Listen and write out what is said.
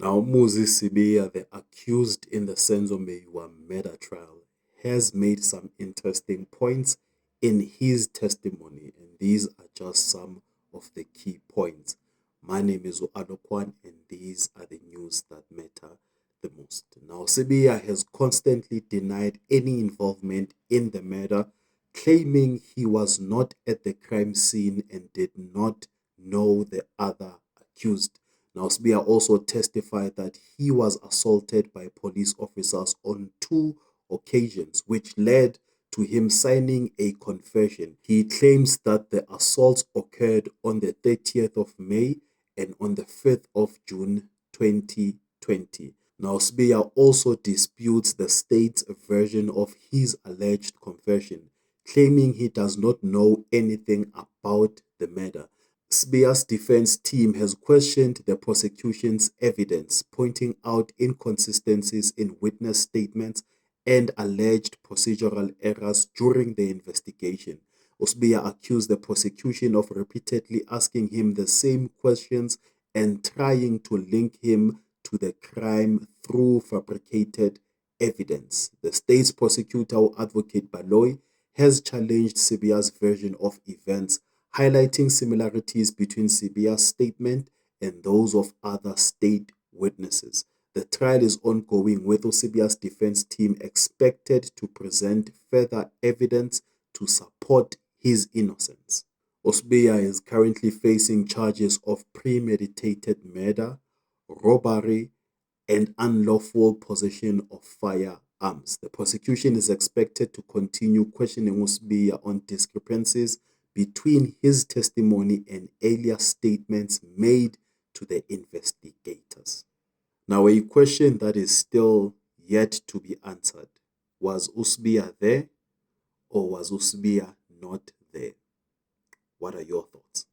Now, Moses Sibiya, the accused in the Senzo Meyiwa murder trial, has made some interesting points in his testimony, and these are just some of the key points. My name is Alokwan, and these are the news that matter the most. Now, Sibiya has constantly denied any involvement in the murder, claiming he was not at the crime scene and did not know the other accused. Now, Sibiya also testified that he was assaulted by police officers on 2 occasions, which led to him signing a confession. He claims that the assaults occurred on the 30th of May and on the 5th of June 2020. Now, Sibiya also disputes the state's version of his alleged confession, claiming he does not know anything about the murder. Sibiya's defense team has questioned the prosecution's evidence, pointing out inconsistencies in witness statements and alleged procedural errors during the investigation. Sibiya accused the prosecution of repeatedly asking him the same questions and trying to link him to the crime through fabricated evidence. The state's prosecutor, Advocate Baloy, has challenged Sibiya's version of events, highlighting similarities between Sibiya's statement and those of other state witnesses. The trial is ongoing, with Sibiya's defense team expected to present further evidence to support his innocence. Sibiya is currently facing charges of premeditated murder, robbery, and unlawful possession of firearms. The prosecution is expected to continue questioning Sibiya on discrepancies between his testimony and earlier statements made to the investigators. Now, a question that is still yet to be answered: was Sibiya there or was Sibiya not there? What are your thoughts?